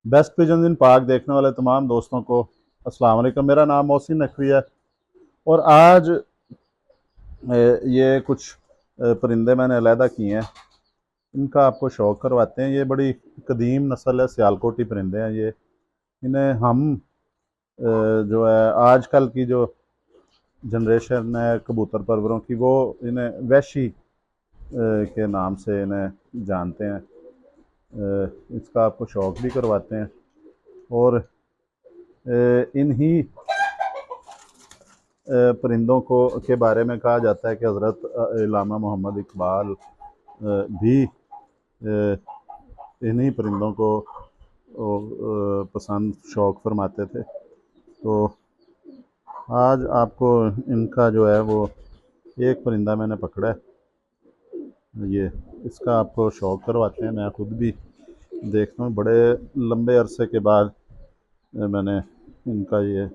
Best pigeon इन पाक देखने वाले तमाम दोस्तों को अस्सलाम वालेकुम। मेरा नाम मोहसिन नकवी है और आज ये कुछ परिंदे मैंने अलहदा किए हैं। इनका आपको शौक़ करवाते हैं। ये बड़ी कदीम नस्ल है, सियालकोटी परिंदे हैं ये। इन्हें हम जो है आजकल की जो जनरेशन है कबूतर परवरों की, वो इन्हें वैशी के नाम से इन्हें जानते हैं। इसका आपको शौक़ भी करवाते हैं और इन्हीं परिंदों को के बारे में कहा जाता है कि हज़रत इल्लामा मोहम्मद इकबाल भी इन्हीं परिंदों को पसंद शौक़ फरमाते थे। तो आज आपको इनका जो है वो एक परिंदा मैंने पकड़ा है, ये इसका आपको शौक़ करवाते हैं। मैं ख़ुद भी देखता हूँ, बड़े लंबे अरसे के बाद मैंने इनका ये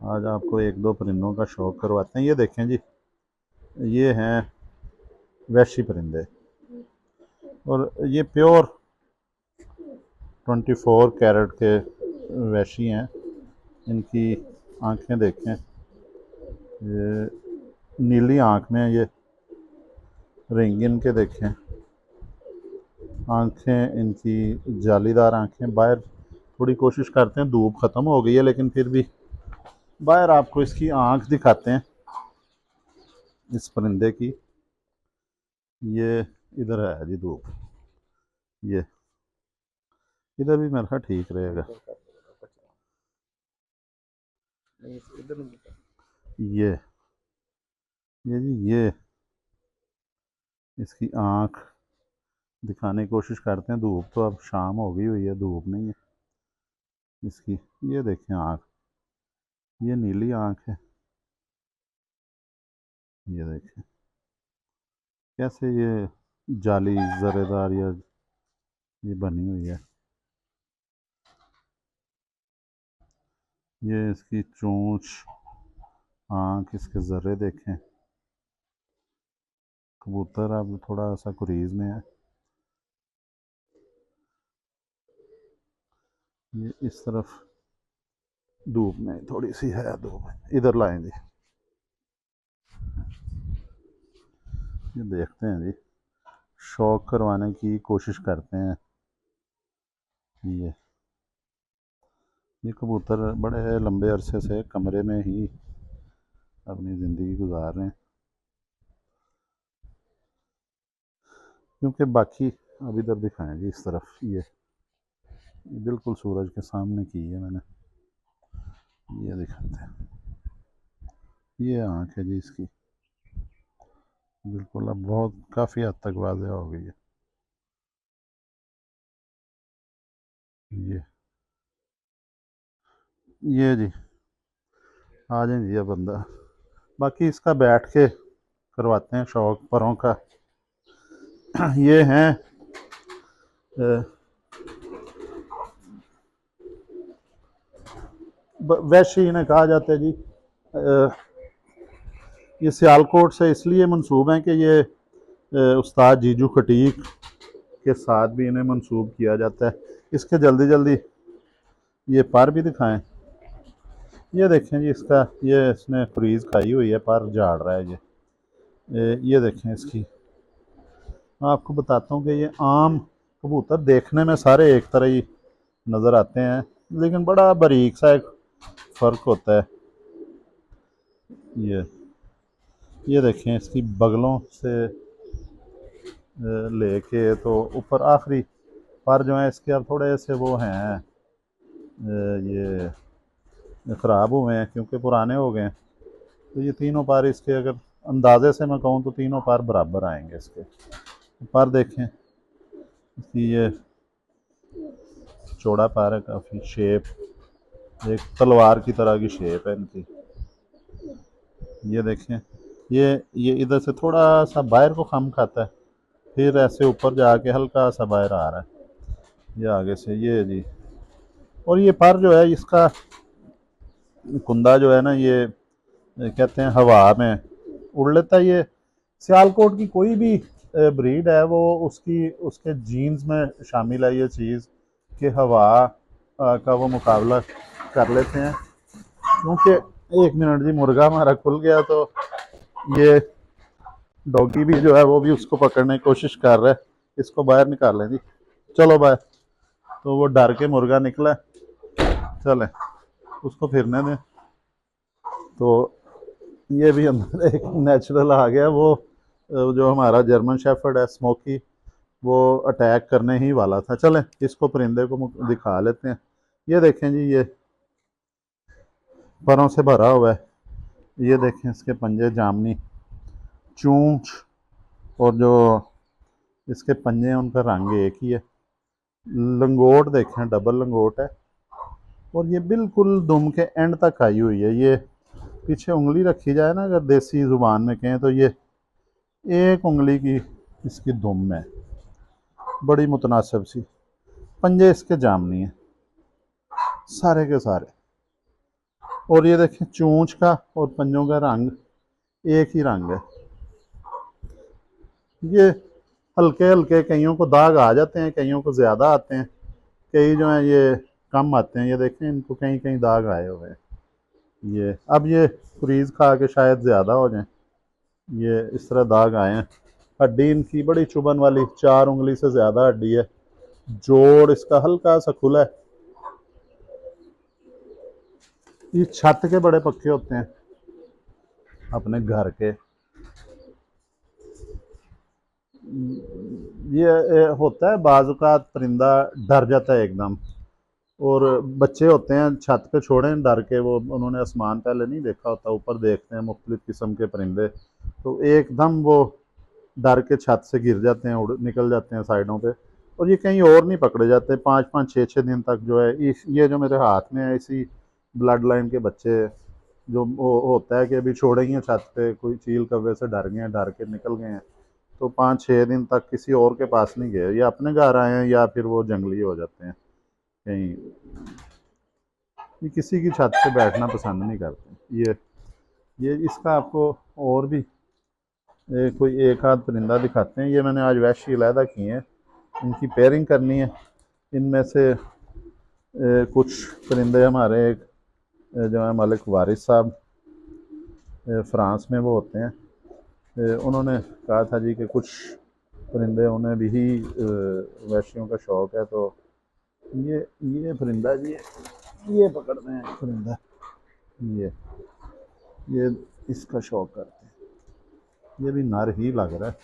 आज आपको एक दो परिंदों का शौक़ करवाते हैं। ये देखें जी, ये हैं वैशी परिंदे और ये प्योर 24 कैरेट के वैशी हैं। इनकी आंखें देखें, ये नीली आंख में ये रिंग इनके देखें, आंखें इनकी जालीदार आंखें। बाहर थोड़ी कोशिश करते हैं, धूप ख़त्म हो गई है लेकिन फिर भी बाहर आपको इसकी आंख दिखाते हैं इस परिंदे की। ये इधर है जी धूप, ये इधर भी मेरा ठीक रहेगा। ये जी ये इसकी आँख दिखाने की कोशिश करते हैं। धूप तो अब शाम हो गई हुई है, धूप नहीं है इसकी। ये देखें आँख, ये नीली आँख है। ये देखें कैसे ये जाली जरेदार या ये बनी हुई है। ये इसकी चोंच, आँख, इसके ज़र्रे देखें। कबूतर अब थोड़ा सा गुरीज में है। ये इस तरफ धूप में थोड़ी सी है, धूप इधर लाएं जी। ये देखते हैं जी, शौक़ करवाने की कोशिश करते हैं। ये कबूतर बड़े लंबे अरसे से कमरे में ही अपनी ज़िंदगी गुजार रहे हैं, क्योंकि बाकी अब इधर दिखाएं जी इस तरफ। ये बिल्कुल सूरज के सामने की है मैंने, ये दिखाते हैं। ये आँख है जी इसकी, बिल्कुल अब बहुत काफ़ी हद तक वाज़ेह हो गई है। ये जी आ जाए जी अब अंदर। बाकी इसका बैठ के करवाते हैं शौक़ परों का। ये हैं वैशी इन्हें कहा जाता है जी। ये सियालकोट से इसलिए मंसूब हैं कि ये उस्ताद जीजू खटीक के साथ भी इन्हें मंसूब किया जाता है। इसके जल्दी जल्दी ये पर भी दिखाएं। ये देखें जी इसका, ये इसने फ्रीज़ खाई हुई है, पर झाड़ रहा है ये देखें इसकी। आपको बताता हूँ कि ये आम कबूतर देखने में सारे एक तरह ही नज़र आते हैं, लेकिन बड़ा बारीक सा एक फ़र्क होता है। ये देखें इसकी बगलों से लेके तो ऊपर आखिरी पर जो है इसके अब थोड़े से वो हैं, ये ख़राब हुए हैं क्योंकि पुराने हो गए हैं। तो ये तीनों पार इसके अगर अंदाजे से मैं कहूँ तो तीनों पार बराबर आएंगे इसके। पर देखें इसकी ये चौड़ा पार है काफ़ी, शेप एक तलवार की तरह की शेप है इनकी। ये देखें ये इधर से थोड़ा सा बाहर को खम खाता है, फिर ऐसे ऊपर जाके हल्का सा बाहर आ रहा है ये आगे से। ये जी, और ये पर जो है इसका कुंदा जो है ना, ये कहते हैं हवा में उड़ लेता है। ये सियालकोट की कोई भी ब्रीड है वो उसकी उसके जीन्स में शामिल है ये चीज़ कि हवा का वो मुकाबला कर लेते हैं, क्योंकि 1 मिनट जी, मुर्गा हमारा खुल गया तो ये डॉगी भी जो है वो भी उसको पकड़ने की कोशिश कर रहा है, इसको बाहर निकालें जी, चलो बाहर। तो वो डर के मुर्गा निकला, चले उसको फिरने दें। तो ये भी अंदर एक नेचुरल आ गया, वो जो हमारा जर्मन शेफर्ड है स्मोकी, वो अटैक करने ही वाला था। चलें इसको परिंदे को दिखा लेते हैं। ये देखें जी, ये परों से भरा हुआ है, ये देखें इसके पंजे जामनी, चूंच और जो इसके पंजे हैं उनका रंग एक ही है। लंगोट देखें, डबल लंगोट है, और ये बिल्कुल दुम के एंड तक आई हुई है। ये पीछे उंगली रखी जाए ना, अगर देसी ज़ुबान में कहें तो ये एक उंगली की इसकी दुम है, बड़ी मुतनासिब सी। पंजे इसके जामनी है सारे के सारे, और ये देखें चूंच का और पंजों का रंग एक ही रंग है। ये हल्के हल्के कईयों को दाग आ जाते हैं, कईयों को ज़्यादा आते हैं, कई जो हैं ये कम आते हैं। ये देखें इनको कहीं कहीं दाग आए हुए हैं। ये अब ये फ्रीज़ खा के शायद ज़्यादा हो जाए, ये इस तरह दाग आए हैं। हड्डी इनकी बड़ी चुभन वाली, 4 उंगली से ज़्यादा हड्डी है। जोड़ इसका हल्का सा खुला है। ये छत के बड़े पक्के होते हैं अपने घर के। ये होता है बाज़-औक़ात परिंदा डर जाता है एकदम, और बच्चे होते हैं छत पे छोड़ें डर के, वो उन्होंने आसमान पहले नहीं देखा होता, ऊपर देखते हैं मुख्तलिफ़ किस्म के परिंदे, तो एकदम वो डर के छत से गिर जाते हैं, उड़ निकल जाते हैं साइडों पे, और ये कहीं और नहीं पकड़े जाते। 5-5 6-6 दिन तक जो है ये जो मेरे हाथ में है, इसी ब्लड लाइन के बच्चे, जो वो होता है कि अभी छोड़े ही हैं छत पे, कोई चील कौवे से डर गए हैं, डर के निकल गए हैं, तो 5-6 दिन तक किसी और के पास नहीं गए, या अपने घर आए हैं या फिर वो जंगली हो जाते हैं कहीं। ये किसी की छत पे बैठना पसंद नहीं करते। ये इसका आपको और भी कोई एक आध परिंदा दिखाते हैं। ये मैंने आज वैशी अलहदा किए हैं, इनकी पेयरिंग करनी है। इनमें से कुछ परिंदे हमारे एक जो है मलिक वारिस साहब फ़्रांस में वो होते हैं, उन्होंने कहा था जी कि कुछ परिंदे उन्हें भी ही वैशियों का शौक़ है, तो ये परिंदा जी, ये पकड़ते हैं परिंदा, ये इसका शौक़ करते हैं। ये भी नर ही लग रहा है।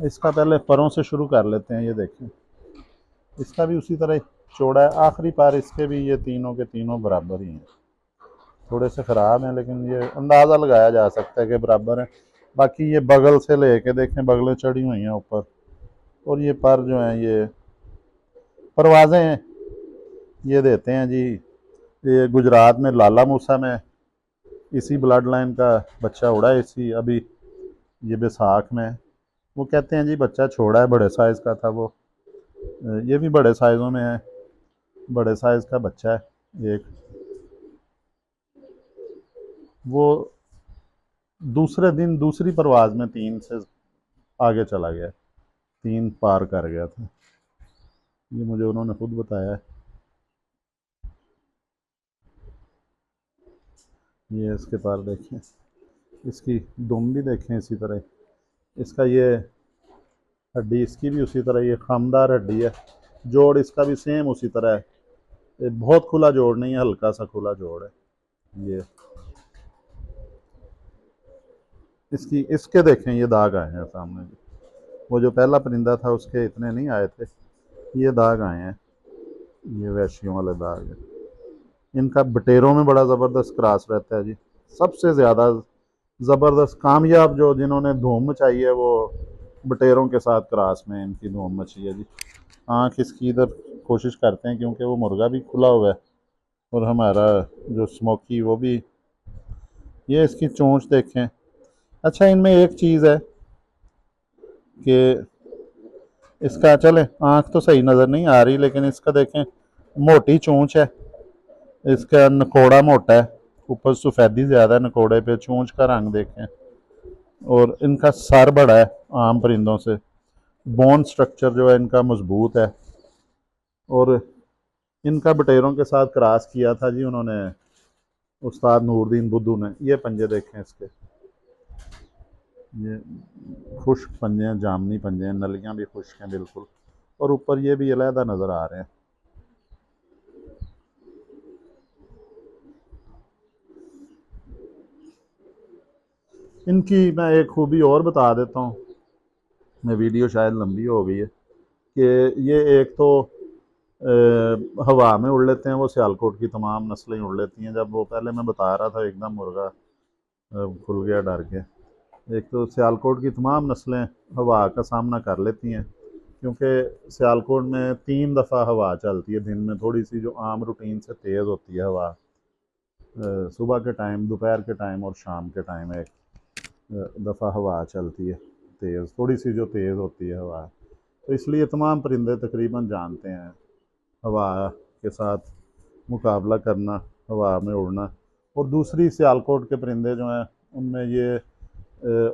इसका पहले परों से शुरू कर लेते हैं। ये देखें इसका भी उसी तरह चौड़ा है, आखिरी पैर इसके भी ये तीनों के तीनों बराबर ही हैं। थोड़े से ख़राब हैं लेकिन ये अंदाज़ा लगाया जा सकता है कि बराबर है। बाकी ये बगल से लेके देखें, बगलें चढ़ी हुई हैं ऊपर, और ये पर जो हैं ये परवाज़ें हैं, ये देते हैं जी। ये गुजरात में लाला मूसा में इसी ब्लड लाइन का बच्चा उड़ा है, इसी अभी ये बैसाख में। वो कहते हैं जी बच्चा छोड़ा है, बड़े साइज़ का था वो, ये भी बड़े साइज़ों में है, बड़े साइज़ का बच्चा है एक। वो दूसरे दिन दूसरी परवाज़ में 3 से आगे चला गया, 3 पार कर गया था, ये मुझे उन्होंने खुद बताया है। ये इसके पार देखें, इसकी दुम भी देखें इसी तरह, इसका ये हड्डी इसकी भी उसी तरह, ये खामदार हड्डी है। जोड़ इसका भी सेम उसी तरह है, ये बहुत खुला जोड़ नहीं है, हल्का सा खुला जोड़ है। ये इसकी इसके देखें ये दाग आए हैं सामने, वो जो पहला परिंदा था उसके इतने नहीं आए थे, ये दाग आए हैं, ये वैशियों वाले दाग है। इनका बटेरों में बड़ा ज़बरदस्त क्रॉस रहता है जी, सबसे ज़्यादा ज़बरदस्त कामयाब जो जिन्होंने धूम मचाई है वो बटेरों के साथ क्रॉस में इनकी धूम मची है जी। आँख इसकी इधर कोशिश करते हैं क्योंकि वो मुर्गा भी खुला हुआ है, और हमारा जो स्मोकी वो भी। ये इसकी चोंच देखें। अच्छा, इनमें एक चीज़ है कि इसका, चले आँख तो सही नज़र नहीं आ रही, लेकिन इसका देखें मोटी चोंच है, इसका नकोड़ा मोटा है, ऊपर सफ़ेदी ज़्यादा है नकोड़े पे, चोंच का रंग देखें, और इनका सर बड़ा है आम परिंदों से, बोन स्ट्रक्चर जो है इनका मजबूत है, और इनका बटेरों के साथ क्रॉस किया था जी उन्होंने, उस्ताद नूरुद्दीन बुद्धू ने। ये पंजे देखें इसके, ये खुश्क पंजे हैं, जामनी पंजे हैं, नलियाँ भी खुश्क हैं बिल्कुल, और ऊपर ये भी अलहदा नज़र आ रहे हैं। इनकी मैं एक खूबी और बता देता हूँ, मैं वीडियो शायद लंबी हो गई है, कि ये एक तो हवा में उड़ लेते हैं, वो सियालकोट की तमाम नस्लें उड़ लेती हैं। जब वो पहले मैं बता रहा था एकदम मुर्गा खुल गया डर के। एक तो सियालकोट की तमाम नस्लें हवा का सामना कर लेती हैं, क्योंकि सियालकोट में 3 दफ़ा हवा चलती है दिन में, थोड़ी सी जो आम रूटीन से तेज़ होती है हवा, सुबह के टाइम, दोपहर के टाइम और शाम के टाइम एक दफ़ा हवा चलती है तेज़, थोड़ी सी जो तेज़ होती है हवा। तो इसलिए तमाम परिंदे तकरीबन जानते हैं हवा के साथ मुकाबला करना, हवा में उड़ना। और दूसरी सियालकोट के परिंदे जो हैं उनमें ये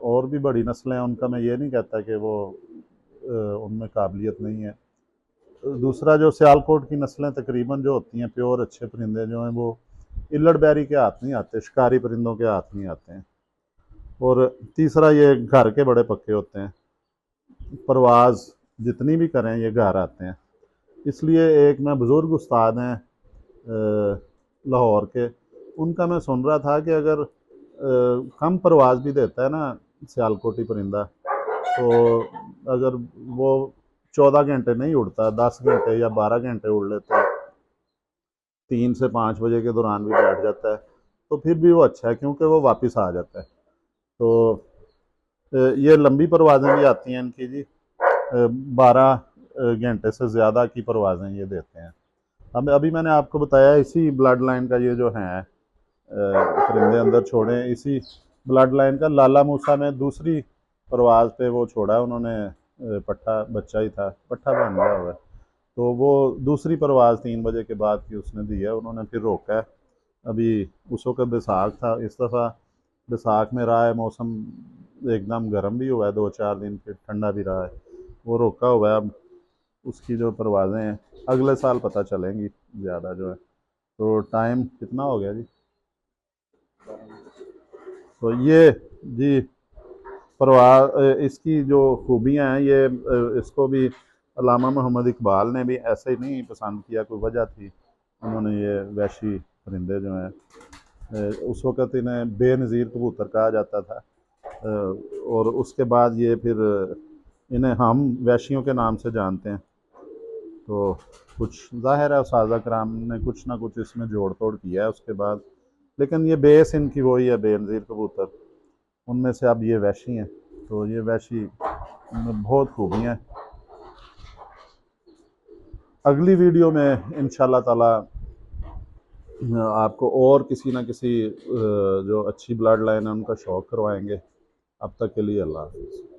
और भी बड़ी नस्लें हैं, उनका मैं ये नहीं कहता कि वो उनमें काबिलियत नहीं है। दूसरा जो सियालकोट की नस्लें तकरीबन जो होती हैं प्योर अच्छे परिंदे जो हैं, वो इल्लड़ बैरी के हाथ नहीं आते, शिकारी परिंदों के हाथ नहीं आते हैं। और तीसरा ये घर के बड़े पक्के होते हैं, परवाज़ जितनी भी करें ये घर आते हैं। इसलिए एक मैं बुज़ुर्ग उस्ताद हैं लाहौर के, उनका मैं सुन रहा था कि अगर कम परवाज़ भी देता है ना सियालकोटी परिंदा, तो अगर वो 14 घंटे नहीं उड़ता, 10 घंटे या 12 घंटे उड़ लेता है, 3 से 5 बजे के दौरान भी बैठ जाता है, तो फिर भी वो अच्छा है, क्योंकि वो वापस आ जाता है। तो ये लंबी परवाज़ें भी आती हैं इनकी जी, 12 घंटे से ज़्यादा की परवाज़ें ये देते हैं। अब अभी मैंने आपको बताया इसी ब्लड लाइन का ये जो है परिंदे अंदर छोड़े, इसी ब्लड लाइन का लाला मूसा में दूसरी परवाज़ पे वो छोड़ा है उन्होंने, पट्ठा बच्चा ही था, पट्ठा बन गया हुआ है। तो वो दूसरी परवाज़ 3 बजे के बाद की उसने दी है, उन्होंने फिर रोका है। अभी उस वक्त बैसाख था, इस दफ़ा बैसाख में रहा है मौसम एकदम गर्म भी हुआ है, 2-4 दिन, फिर ठंडा भी रहा है, वो रोका हुआ है। अब उसकी जो परवाज़ें हैं अगले साल पता चलेंगी ज़्यादा जो है। तो टाइम कितना हो गया जी? तो ये जी परवाज़, इसकी जो खूबियाँ हैं ये इसको भी अल्लामा मोहम्मद इकबाल ने भी ऐसे ही नहीं पसंद किया, कोई वजह थी। उन्होंने ये वहशी परिंदे जो हैं, उस वक़्त इन्हें बेनज़ीर कबूतर कहा जाता था, और उसके बाद ये फिर इन्हें हम वहशियों के नाम से जानते हैं। तो कुछ ज़ाहिर है उस्ताद कराम ने कुछ ना कुछ इसमें जोड़ तोड़ किया है उसके बाद, लेकिन ये बेस इनकी वही है, बेनज़ीर कबूतर। उनमें से अब ये वहशी हैं, तो ये वहशी में बहुत खूबियाँ हैं। अगली वीडियो में इंशाल्लाह ताला आपको और किसी ना किसी जो अच्छी ब्लड लाइन है उनका शौक़ करवाएंगे। अब तक के लिए अल्लाह हाफ़िज़।